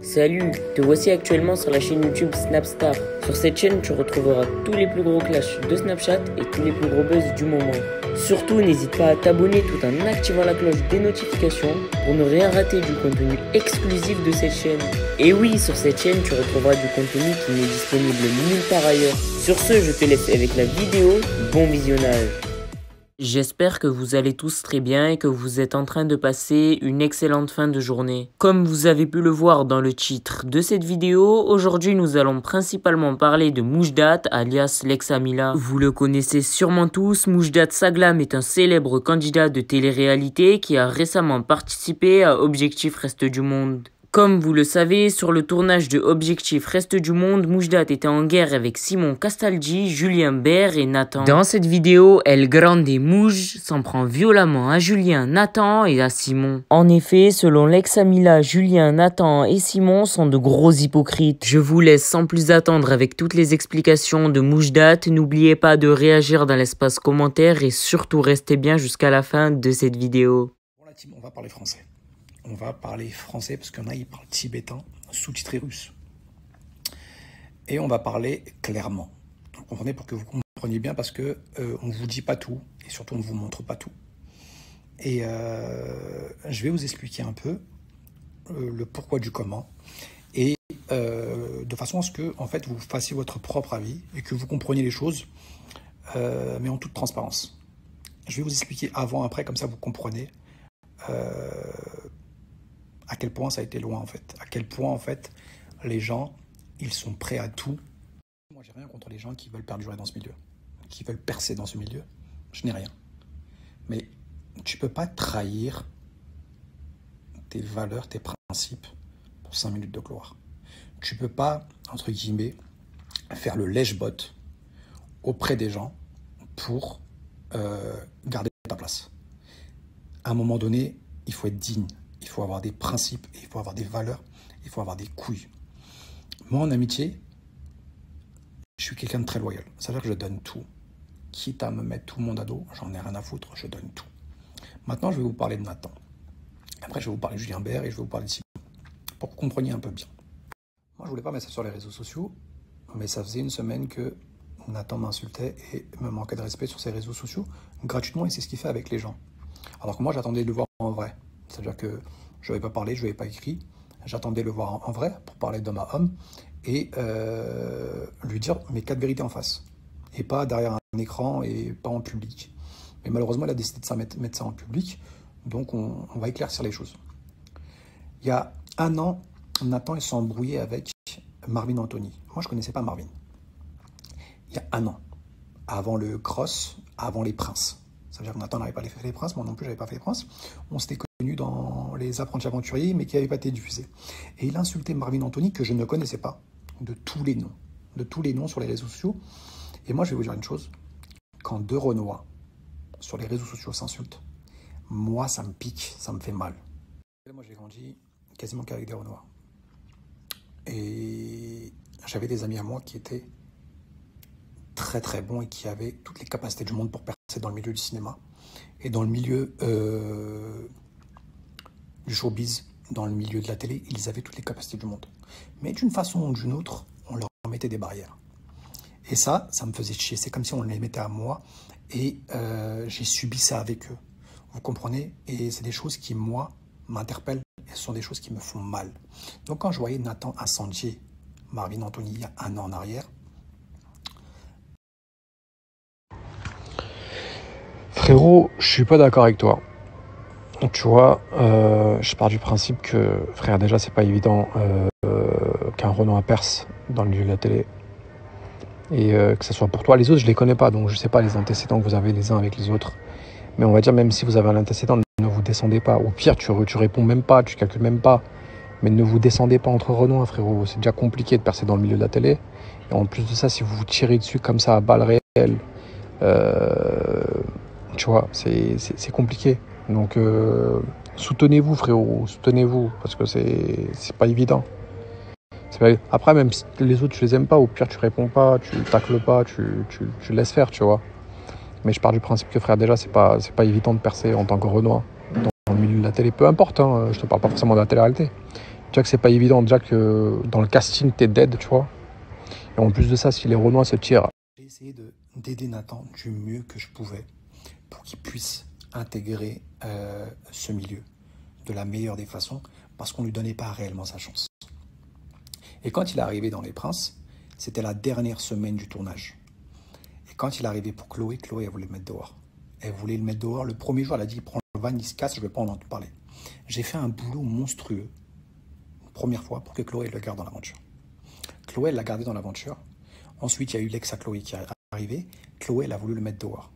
Salut, te voici actuellement sur la chaîne YouTube Snapstar. Sur cette chaîne, tu retrouveras tous les plus gros clashs de Snapchat et tous les plus gros buzz du moment. Surtout, n'hésite pas à t'abonner tout en activant la cloche des notifications pour ne rien rater du contenu exclusif de cette chaîne. Et oui, sur cette chaîne, tu retrouveras du contenu qui n'est disponible nulle part ailleurs. Sur ce, je te laisse avec la vidéo. Bon visionnage. J'espère que vous allez tous très bien et que vous êtes en train de passer une excellente fin de journée. Comme vous avez pu le voir dans le titre de cette vidéo, aujourd'hui nous allons principalement parler de Moujdat alias Lex Amila. Vous le connaissez sûrement tous, Moujdat Saglam est un célèbre candidat de télé-réalité qui a récemment participé à Objectif Reste du Monde. Comme vous le savez, sur le tournage de Objectif Reste du Monde, Moujdat était en guerre avec Simon Castaldi, Julien Bert et Nathan. Dans cette vidéo, El Grande Mouj s'en prend violemment à Julien, Nathan et à Simon. En effet, selon Lex Amila, Julien, Nathan et Simon sont de gros hypocrites. Je vous laisse sans plus attendre avec toutes les explications de Moujdat. N'oubliez pas de réagir dans l'espace commentaire et surtout restez bien jusqu'à la fin de cette vidéo. Bon, la team, on va parler français. On va parler français parce qu'il y en a, ils parlent tibétain, sous-titré russe. Et on va parler clairement. Vous comprenez, pour que vous compreniez bien, parce que on ne vous dit pas tout et surtout on ne vous montre pas tout. Et je vais vous expliquer un peu le pourquoi du comment et de façon à ce que en fait vous fassiez votre propre avis et que vous compreniez les choses, mais en toute transparence. Je vais vous expliquer avant, après, comme ça vous comprenez. À quel point ça a été loin en fait, à quel point en fait les gens ils sont prêts à tout. Moi j'ai rien contre les gens qui veulent perdurer dans ce milieu, qui veulent percer dans ce milieu, je n'ai rien. Mais tu peux pas trahir tes valeurs, tes principes pour 5 minutes de gloire. Tu peux pas, entre guillemets, faire le lèche-bot auprès des gens pour garder ta place. À un moment donné, il faut être digne. Il faut avoir des principes, il faut avoir des valeurs, il faut avoir des couilles. Moi, en amitié, je suis quelqu'un de très loyal. Ça veut dire que je donne tout. Quitte à me mettre tout le monde à dos, j'en ai rien à foutre, je donne tout. Maintenant, je vais vous parler de Nathan. Après, je vais vous parler de Julien Bert et je vais vous parler de Simon. Pour que vous compreniez un peu bien. Moi, je voulais pas mettre ça sur les réseaux sociaux, mais ça faisait une semaine que Nathan m'insultait et me manquait de respect sur ses réseaux sociaux, gratuitement, et c'est ce qu'il fait avec les gens. Alors que moi, j'attendais de le voir en vrai. C'est-à-dire que je n'avais pas parlé, je n'avais pas écrit. J'attendais le voir en vrai pour parler d'homme à homme et lui dire mes 4 vérités en face. Et pas derrière un écran et pas en public. Mais malheureusement, il a décidé de mettre ça en public. Donc, on va éclaircir les choses. Il y a un an, Nathan s'est embrouillé avec Marvin Anthony. Moi, je ne connaissais pas Marvin. Il y a un an, avant le cross, avant les princes. Ça veut dire que Nathan n'avait pas fait les princes, moi non plus, je n'avais pas fait les princes. On s'était connus dans les apprentis aventuriers, mais qui n'avaient pas été diffusés. Et il insultait Marvin Anthony, que je ne connaissais pas, de tous les noms sur les réseaux sociaux. Et moi, je vais vous dire une chose, quand 2 Renois sur les réseaux sociaux s'insultent, moi, ça me pique, ça me fait mal. Moi, j'ai grandi quasiment qu'avec des Renois. Et j'avais des amis à moi qui étaient très très bons et qui avaient toutes les capacités du monde pour percer dans le milieu du cinéma et dans le milieu du showbiz, dans le milieu de la télé, ils avaient toutes les capacités du monde. Mais d'une façon ou d'une autre, on leur mettait des barrières. Et ça me faisait chier. C'est comme si on les mettait à moi et j'ai subi ça avec eux. Vous comprenez? Et c'est des choses qui, moi, m'interpellent et ce sont des choses qui me font mal. Donc quand je voyais Nathan incendier Marvin Anthony il y a un an en arrière, frérot, je suis pas d'accord avec toi. Tu vois, je pars du principe que, frère, déjà, c'est pas évident qu'un Renoir perce dans le milieu de la télé. Et que ce soit pour toi. Les autres, je les connais pas, donc je sais pas les antécédents que vous avez les uns avec les autres. Mais on va dire, même si vous avez un antécédent, ne vous descendez pas. Au pire, tu réponds même pas, tu calcules même pas. Mais ne vous descendez pas entre Renois, frérot. C'est déjà compliqué de percer dans le milieu de la télé. Et en plus de ça, si vous vous tirez dessus comme ça à balles réelles, tu vois, c'est compliqué. Donc, soutenez-vous, frérot, soutenez-vous, parce que c'est pas évident. Après, même si les autres, tu les aimes pas, au pire, tu réponds pas, tu tacles pas, tu laisses faire, tu vois. Mais je pars du principe que, frère, déjà, c'est pas évident de percer en tant que Renoir dans le milieu de la télé. Peu importe, hein, je te parle pas forcément de la télé-réalité. Déjà que c'est pas évident, déjà que dans le casting, t'es dead, tu vois. Et en plus de ça, si les Renois se tirent. J'ai essayé d'aider Nathan du mieux que je pouvais pour qu'il puisse intégrer ce milieu de la meilleure des façons parce qu'on ne lui donnait pas réellement sa chance. Et quand il est arrivé dans Les Princes, c'était la dernière semaine du tournage. Et quand il est arrivé pour Chloé, Chloé, elle voulait le mettre dehors. Elle voulait le mettre dehors. Le premier jour, elle a dit, prends le van, il se casse, je ne veux pas en entendre parler. J'ai fait un boulot monstrueux, une première fois, pour que Chloé le garde dans l'aventure. Chloé, elle l'a gardé dans l'aventure. Ensuite, il y a eu l'ex à Chloé qui est arrivé. Chloé, elle a voulu le mettre dehors.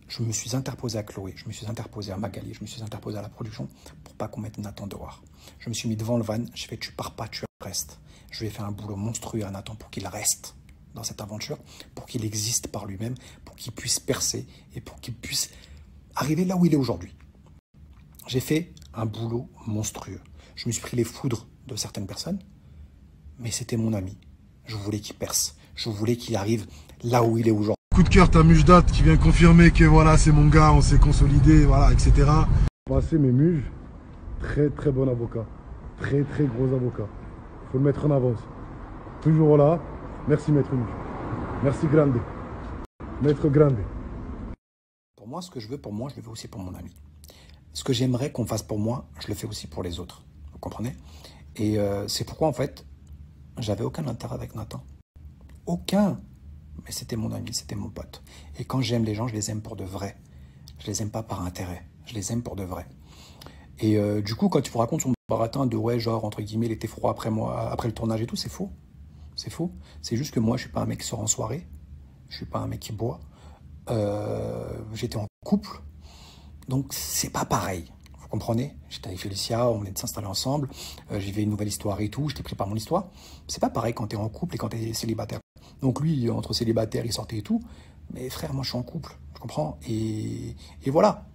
Je me suis interposé à Chloé, je me suis interposé à Magali, je me suis interposé à la production pour pas qu'on mette Nathan dehors. Je me suis mis devant le van, je fais tu pars pas, tu restes. Je lui ai fait un boulot monstrueux à Nathan pour qu'il reste dans cette aventure, pour qu'il existe par lui-même, pour qu'il puisse percer et pour qu'il puisse arriver là où il est aujourd'hui. J'ai fait un boulot monstrueux. Je me suis pris les foudres de certaines personnes, mais c'était mon ami. Je voulais qu'il perce, je voulais qu'il arrive là où il est aujourd'hui. Coup de cœur, t'as Mujdat qui vient confirmer que voilà, c'est mon gars, on s'est consolidé, voilà, etc. Passer mes Muj, très très bon avocat, très très gros avocat. Faut le mettre en avance. Toujours là. Merci Maître Muj. Merci Grande. Maître Grande. Pour moi, ce que je veux pour moi, je le veux aussi pour mon ami. Ce que j'aimerais qu'on fasse pour moi, je le fais aussi pour les autres. Vous comprenez? Et c'est pourquoi en fait, j'avais aucun intérêt avec Nathan. Aucun. Mais c'était mon ami, c'était mon pote. Et quand j'aime les gens, je les aime pour de vrai. Je les aime pas par intérêt. Je les aime pour de vrai. Et du coup, quand tu vous racontes son baratin de ouais, genre, entre guillemets, il était froid après moi, après le tournage et tout, c'est faux. C'est faux. C'est juste que moi, je suis pas un mec qui sort en soirée. Je suis pas un mec qui boit. J'étais en couple. Donc, c'est pas pareil. Vous comprenez? J'étais avec Félicia, on venait de s'installer ensemble. J'ai vécu une nouvelle histoire et tout. J'étais pris par mon histoire. C'est pas pareil quand t'es en couple et quand t'es célibataire. Donc lui, entre célibataires, il sortait et tout. Mais frère, moi, je suis en couple. Tu comprends? Et voilà.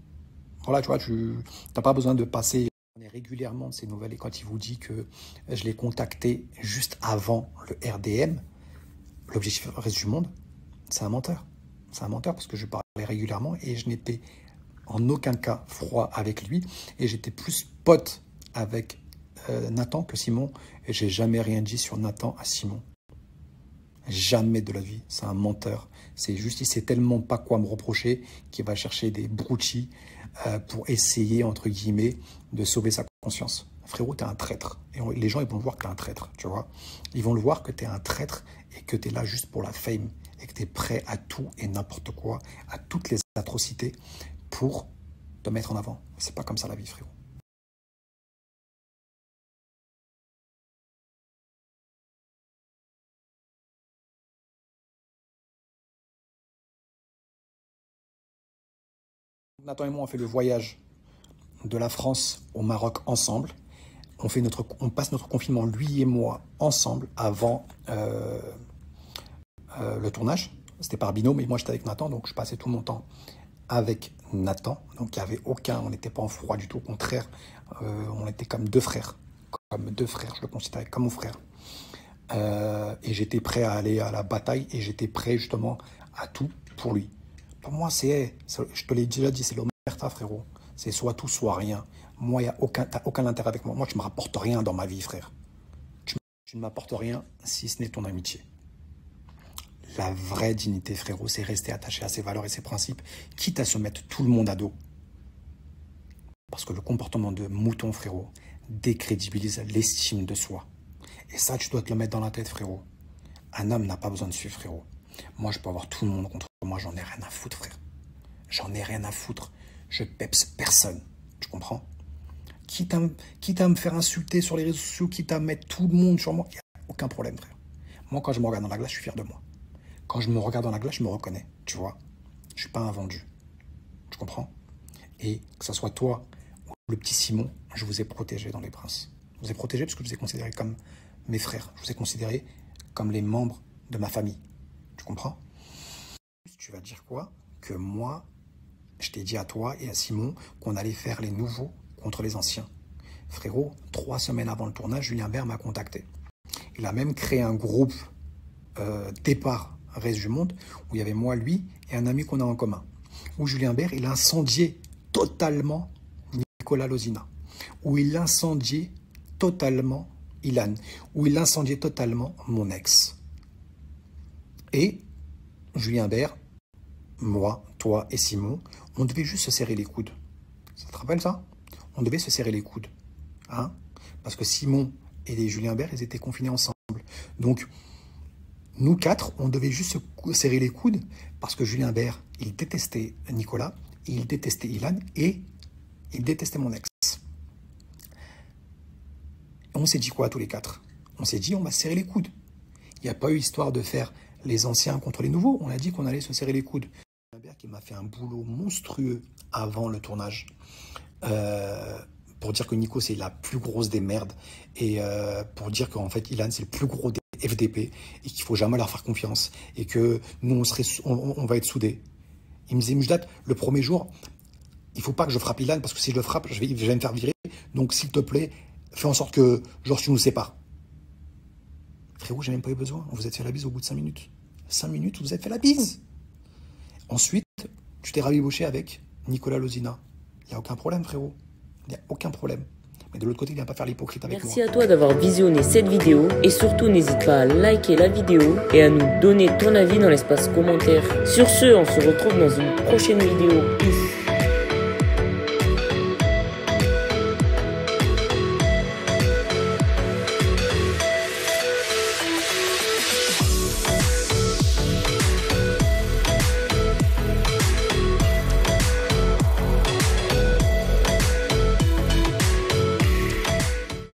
Voilà, tu vois, tu n'as pas besoin de passer régulièrement de ces nouvelles. Et quand il vous dit que je l'ai contacté juste avant le RDM, l'objectif reste du monde, c'est un menteur. C'est un menteur parce que je parlais régulièrement et je n'étais en aucun cas froid avec lui. Et j'étais plus pote avec Nathan que Simon. Et j'ai jamais rien dit sur Nathan à Simon. Jamais de la vie. C'est un menteur. C'est juste, il sait tellement pas quoi me reprocher qu'il va chercher des broutilles pour essayer, entre guillemets, de sauver sa conscience. Frérot, t'es un traître. Et les gens, ils vont le voir que t'es un traître, tu vois. Ils vont le voir que t'es un traître et que t'es là juste pour la fame et que t'es prêt à tout et n'importe quoi, à toutes les atrocités pour te mettre en avant. C'est pas comme ça la vie, frérot. Nathan et moi, on fait le voyage de la France au Maroc ensemble. On passe notre confinement, lui et moi, ensemble, avant le tournage. C'était par binôme, mais moi j'étais avec Nathan, donc je passais tout mon temps avec Nathan. Donc il n'y avait aucun, on n'était pas en froid du tout, au contraire, on était comme deux frères. Comme deux frères, je le considérais comme mon frère. Et j'étais prêt à aller à la bataille et j'étais prêt justement à tout pour lui. Pour moi, je te l'ai déjà dit, c'est l'omerta, frérot. C'est soit tout, soit rien. Moi, t'as aucun intérêt avec moi. Moi, tu ne me rapportes rien dans ma vie, frère. Tu ne m'apportes rien si ce n'est ton amitié. La vraie dignité, frérot, c'est rester attaché à ses valeurs et ses principes, quitte à se mettre tout le monde à dos. Parce que le comportement de mouton, frérot, décrédibilise l'estime de soi. Et ça, tu dois te le mettre dans la tête, frérot. Un homme n'a pas besoin de suivre, frérot. Moi, je peux avoir tout le monde contre moi, j'en ai rien à foutre, frère. J'en ai rien à foutre. Je peps personne. Tu comprends? Quitte à me faire insulter sur les réseaux sociaux, quitte à mettre tout le monde sur moi, il n'y a aucun problème, frère. Moi, quand je me regarde dans la glace, je suis fier de moi. Quand je me regarde dans la glace, je me reconnais, tu vois. Je ne suis pas un vendu. Tu comprends? Et que ce soit toi ou le petit Simon, je vous ai protégé dans Les Princes. Je vous ai protégé parce que je vous ai considéré comme mes frères. Je vous ai considéré comme les membres de ma famille. Tu comprends? Tu vas dire quoi? Que moi, je t'ai dit à toi et à Simon qu'on allait faire les nouveaux contre les anciens. Frérot, 3 semaines avant le tournage, Julien Bert m'a contacté. Il a même créé un groupe départ Reste du Monde où il y avait moi, lui et un ami qu'on a en commun. Où Julien Bert, il a incendié totalement Nicolas Lozina. Où il incendiait totalement Ilan, où il incendiait totalement mon ex. Et Julien Bert, moi, toi et Simon, on devait juste se serrer les coudes. Ça te rappelle ça? On devait se serrer les coudes. Hein? Parce que Simon et Julien Bert, ils étaient confinés ensemble. Donc, nous quatre, on devait juste se serrer les coudes parce que Julien Bert, il détestait Nicolas, il détestait Ilan et il détestait mon ex. On s'est dit quoi tous les quatre? On s'est dit on va se serrer les coudes. Il n'y a pas eu histoire de faire les anciens contre les nouveaux. On a dit qu'on allait se serrer les coudes. Julien Bert qui m'a fait un boulot monstrueux avant le tournage. Pour dire que Nico c'est la plus grosse des merdes et pour dire qu'en fait Ilan c'est le plus gros des FDP et qu'il faut jamais leur faire confiance et que nous on va être soudés. Il me disait Mujdat, le premier jour il faut pas que je frappe Ilan parce que si je le frappe je vais me faire virer, donc s'il te plaît fais en sorte que genre tu nous sépares. Frérot, j'ai même pas eu besoin, on vous a fait la bise au bout de 5 minutes. 5 minutes vous avez fait la bise. Ensuite tu t'es rabiboché avec Nicolas Lozina. Il n'y a aucun problème frérot. Il n'y a aucun problème. Mais de l'autre côté, il ne vient pas faire l'hypocrite avec moi. Merci à toi d'avoir visionné cette vidéo. Et surtout, n'hésite pas à liker la vidéo et à nous donner ton avis dans l'espace commentaire. Sur ce, on se retrouve dans une prochaine vidéo. Peace.